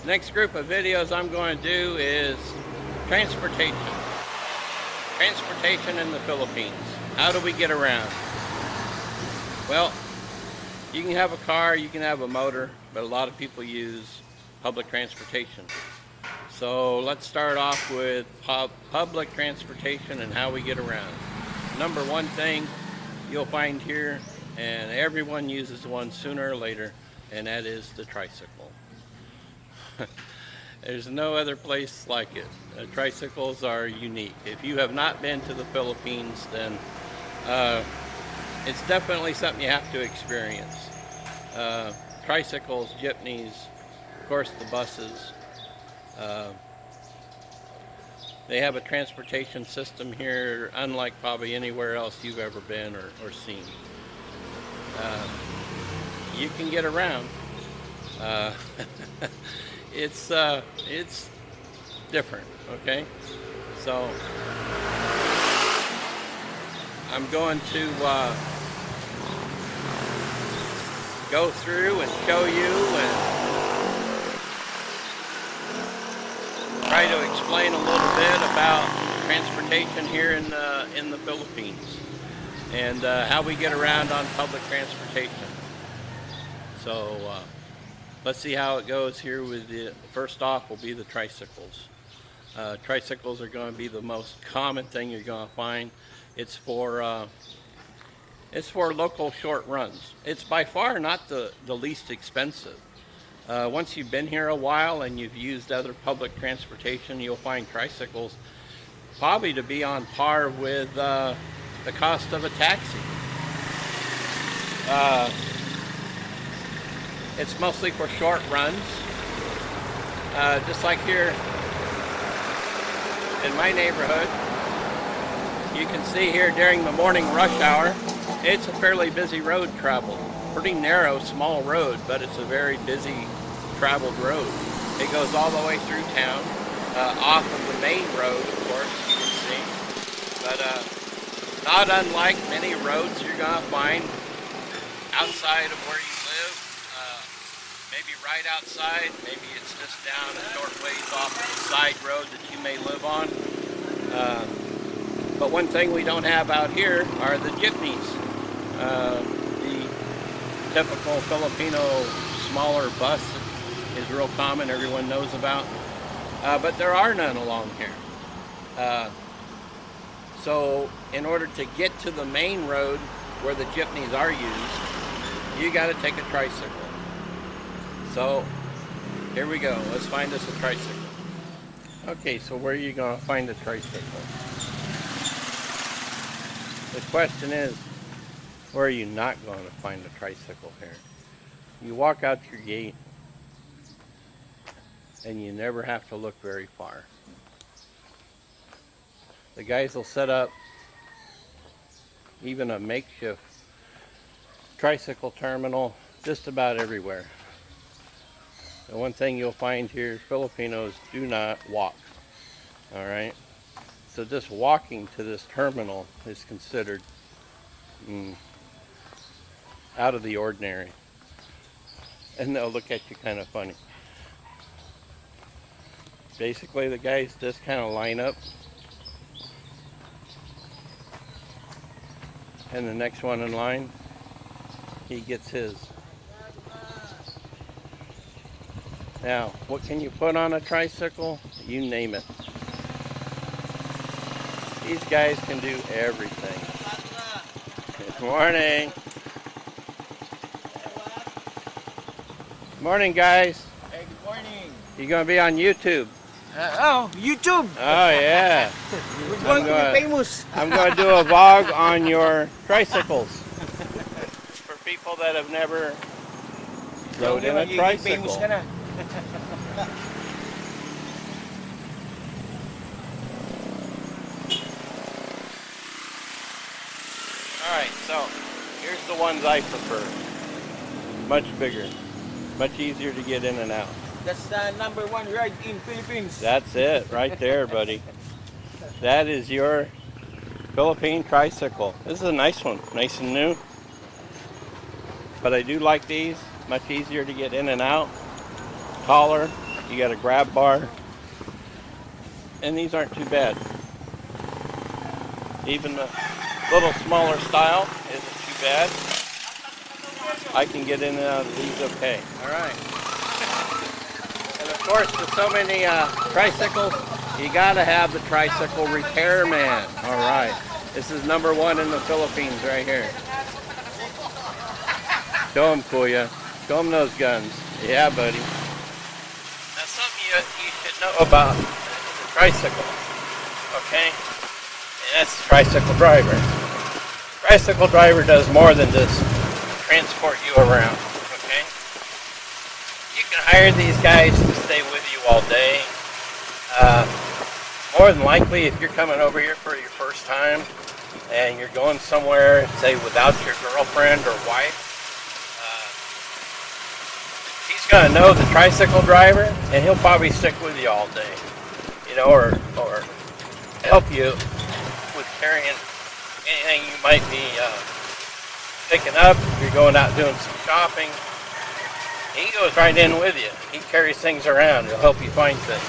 Next group of videos I'm going to do is transportation. Transportation in the Philippines. How do we get around? Well, you can have a car, you can have a motor, but a lot of people use public transportation. So let's start off with public transportation and how we get around. Number one thing you'll find here, and everyone uses one sooner or later, and that is the tricycle. There's no other place like it. Tricycles are unique. If you have not been to the Philippines, then it's definitely something you have to experience. Tricycles, jeepneys, of course the buses. They have a transportation system here unlike probably anywhere else you've ever been or seen. You can get around. It's different, okay? So I'm going to go through and show you and try to explain a little bit about transportation here in the Philippines and how we get around on public transportation. So let's see how it goes here with the first off will be the tricycles. Tricycles are going to be the most common thing you're going to find. It's for local short runs. It's by far not the least expensive. Once you've been here a while and you've used other public transportation, you'll find tricycles probably to be on par with the cost of a taxi. It's mostly for short runs. Just like here in my neighborhood, you can see here during the morning rush hour, it's a fairly busy road traveled. Pretty narrow, small road, but it's a very busy traveled road. It goes all the way through town, off of the main road, of course, you can see. But not unlike many roads you're going to find outside of where you live, maybe right outside, maybe it's just down a short ways off of the side road that you may live on. But one thing we don't have out here are the jeepneys. The typical Filipino smaller bus is real common, everyone knows about, but there are none along here. So in order to get to the main road where the jeepneys are used, you got to take a tricycle. So here we go, let's find us a tricycle. Okay, so where are you going to find a tricycle? The question is, where are you not going to find a tricycle here? You walk out your gate and you never have to look very far. The guys will set up even a makeshift tricycle terminal just about everywhere. The one thing you'll find here is Filipinos do not walk. Alright? So just walking to this terminal is considered out of the ordinary. And they'll look at you kind of funny. Basically, the guys just kind of line up. And the next one in line, he gets his. Now, what can you put on a tricycle? You name it. These guys can do everything. Good morning. Good morning, guys. Hey, good morning. You're going to be on YouTube. YouTube. Oh, yeah. We're going to be famous. I'm going to do a vlog on your tricycles. For people that have never rode in a tricycle. Alright, so here's the ones I prefer. Much bigger. Much easier to get in and out. That's the #1 ride in Philippines. That's it, right there, buddy. That is your Philippine tricycle. This is a nice one, nice and new. But I do like these, much easier to get in and out. Taller, You got a grab bar. And these aren't too bad. Even the little smaller style isn't too bad. I can get in and out of these okay. Alright. And of course, with so many tricycles, you gotta have the tricycle repairman. Alright. This is number one in the Philippines right here. Show him, Kuya. Show him those guns. Yeah, buddy. Now, something you should know about the tricycle. Okay? And that's the Tricycle Driver. Tricycle Driver does more than just transport you around. Okay? You can hire these guys to stay with you all day. More than likely, if you're coming over here for your first time and you're going somewhere, say, without your girlfriend or wife, he's going to know the tricycle driver, and he'll probably stick with you all day, you know, or help you with carrying anything you might be picking up. If you're going out doing some shopping, he goes right in with you. He carries things around. He'll help you find things.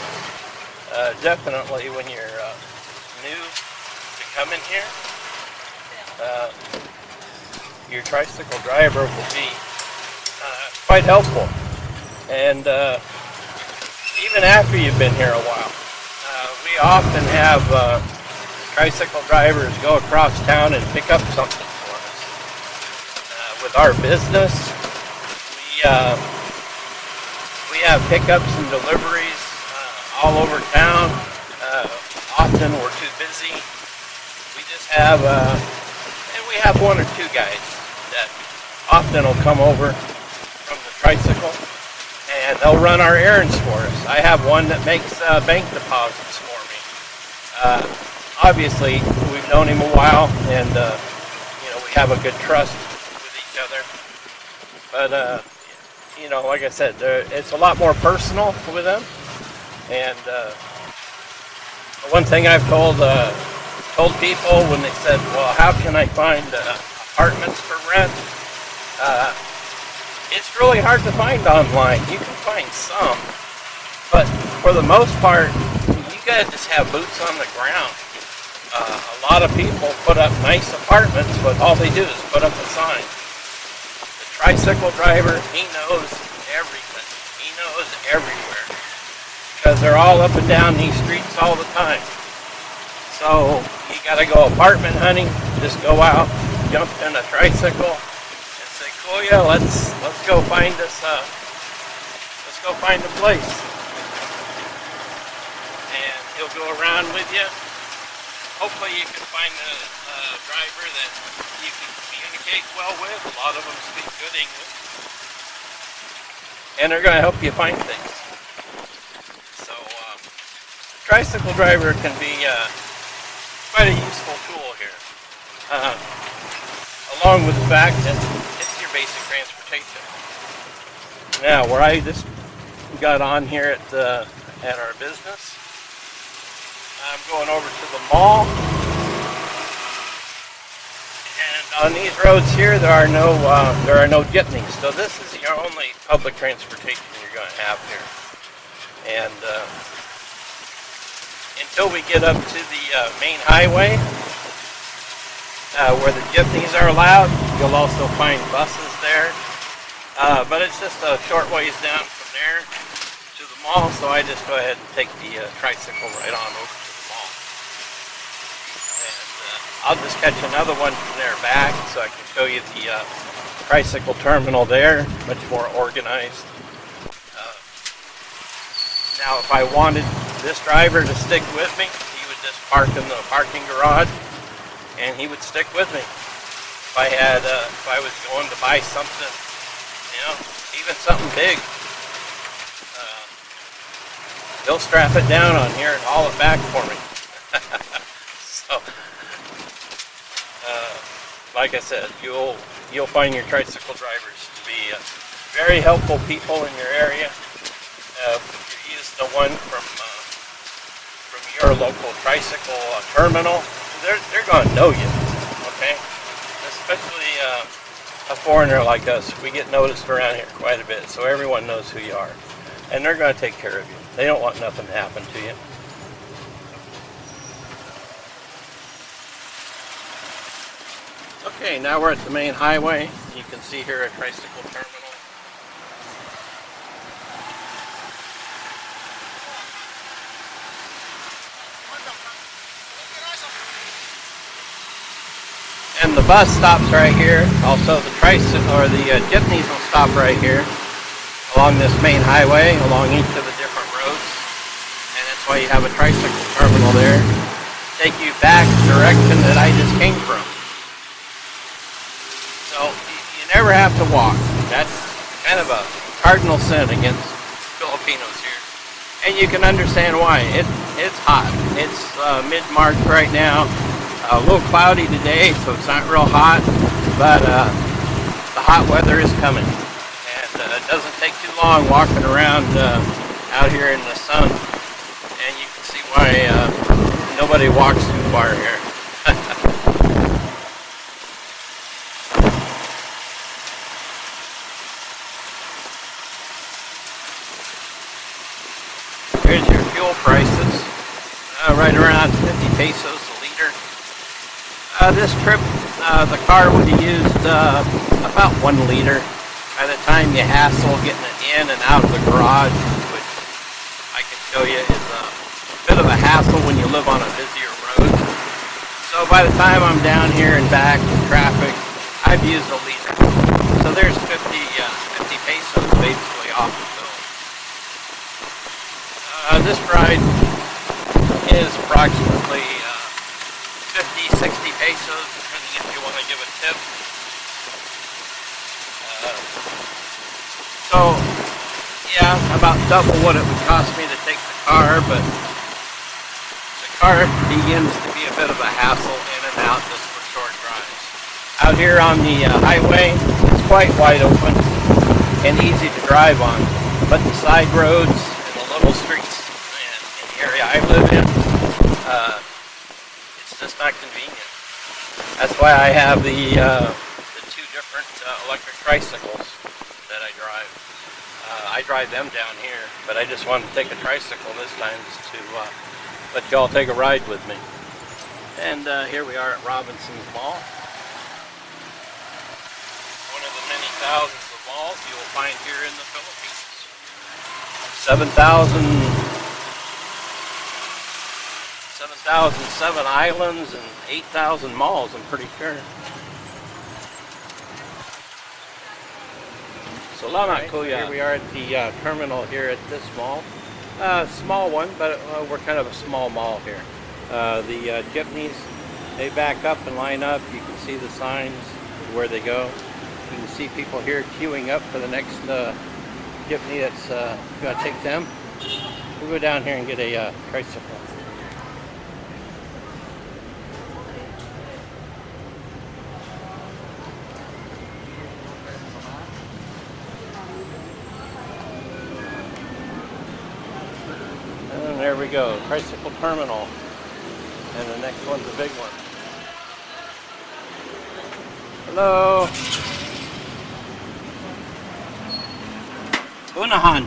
Definitely when you're new to coming here, your tricycle driver will be quite helpful. And even after you've been here a while, we often have tricycle drivers go across town and pick up something for us. With our business, we have pickups and deliveries all over town. Often we're too busy. We just have, and we have one or two guys that often will come over from the tricycle, and they'll run our errands for us. I have one that makes bank deposits for me. Obviously, we've known him a while, and you know, we have a good trust with each other. But you know, like I said, it's a lot more personal with them. And one thing I've told people when they said, "Well, how can I find apartments for rent?" It's really hard to find online. You can find some, but for the most part, you gotta just have boots on the ground. A lot of people put up nice apartments, but all they do is put up a sign. The tricycle driver, he knows everything. He knows everywhere, because they're all up and down these streets all the time. So you gotta go apartment hunting. Just go out, jump in a tricycle, and say, "Kuya, let's go find this. Let's go find a place." And he'll go around with you. Hopefully, you can find a driver that you can communicate well with. A lot of them speak good English, and they're gonna help you find things. Tricycle driver can be quite a useful tool here, along with the fact that it's your basic transportation. Now, where I just got on here at our business, I'm going over to the mall, and on these roads here, there are no jitneys. So this is your only public transportation you're going to have here, and until we get up to the main highway where the jeepneys are allowed. You'll also find buses there, but it's just a short ways down from there to the mall, so I just go ahead and take the tricycle right on over to the mall. And I'll just catch another one from there back so I can show you the Tricycle Terminal there, much more organized. Now, if I wanted this driver to stick with me, he would just park in the parking garage, and he would stick with me. If I was going to buy something, you know, even something big, he'll strap it down on here and haul it back for me. So, like I said, you'll find your tricycle drivers to be very helpful people in your area. Use the one from your local tricycle terminal. They're going to know you, okay? Especially a foreigner like us. We get noticed around here quite a bit, so everyone knows who you are. and they're going to take care of you. They don't want nothing to happen to you. Okay, now we're at the main highway. You can see here at Tricycle Terminal. And the bus stops right here. Also the jeepneys will stop right here along this main highway, along each of the different roads. And that's why you have a tricycle terminal there. Take you back the direction that I just came from. So you never have to walk. That's kind of a cardinal sin against Filipinos here. And you can understand why. It's hot. It's mid-March right now. A little cloudy today, so it's not real hot, but the hot weather is coming. And it doesn't take too long walking around out here in the sun. And you can see why nobody walks too far here. Here's your fuel prices. Right around 50 pesos a liter. This trip, the car would have used about 1 liter. By the time you hassle getting it in and out of the garage, which I can show you is a bit of a hassle when you live on a busier road. So by the time I'm down here and back in traffic, I've used a liter. So there's 50 pesos basically off the bill. This ride is approximately 50, 60 pesos, depending if you want to give a tip. So, yeah, about double what it would cost me to take the car, but the car begins to be a bit of a hassle in and out just for short drives. Out here on the highway, it's quite wide open and easy to drive on, but the side roads and the little streets in the area I live in, it's just not convenient. That's why I have the 2 different electric tricycles that I drive. I drive them down here, but I just wanted to take a tricycle this time just to let y'all take a ride with me. And here we are at Robinson's Mall. One of the many thousands of malls you will find here in the Philippines. 7,007 islands and 8,000 malls, I'm pretty sure. Salamat, Kuya. Here we are at the terminal here at this mall. Small one, but we're kind of a small mall here. The jeepneys, they back up and line up. You can see the signs where they go. You can see people here queuing up for the next jeepney that's going to take them. We'll go down here and get a tricycle. And there we go, Tricycle Terminal. And the next one's a big one. Hello. Unahan.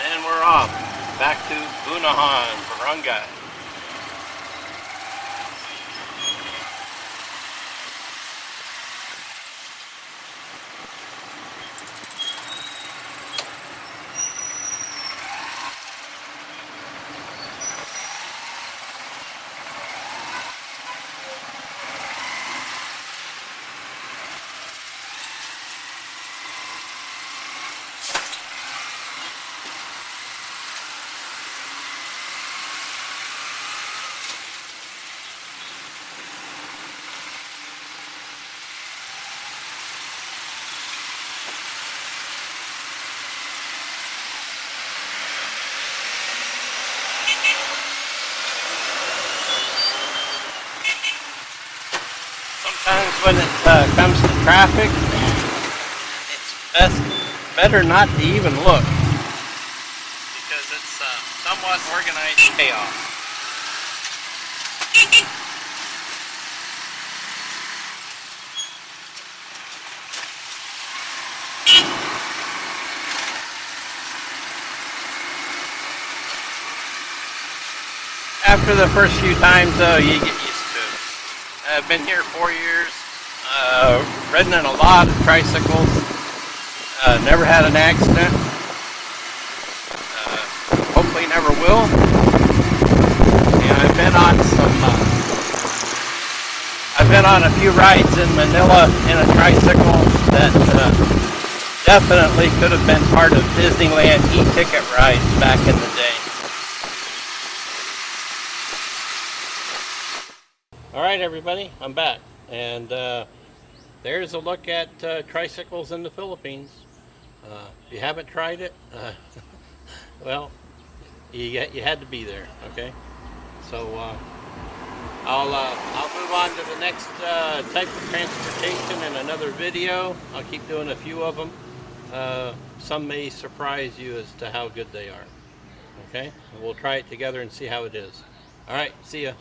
And we're off. Back to Unahan, Barangay. Sometimes when it comes to traffic, it's better not to even look because it's somewhat organized chaos. After the first few times, you get used to it. I've been here 4 years, ridden in a lot of tricycles, never had an accident, hopefully never will. And I've been on a few rides in Manila in a tricycle that definitely could have been part of Disneyland e-ticket rides back in the day. All right, everybody, I'm back, and there's a look at tricycles in the Philippines. If you haven't tried it, well, you had to be there. Okay, so I'll move on to the next type of transportation in another video. I'll keep doing a few of them. Some may surprise you as to how good they are. Okay, and we'll try it together and see how it is. All right, see ya.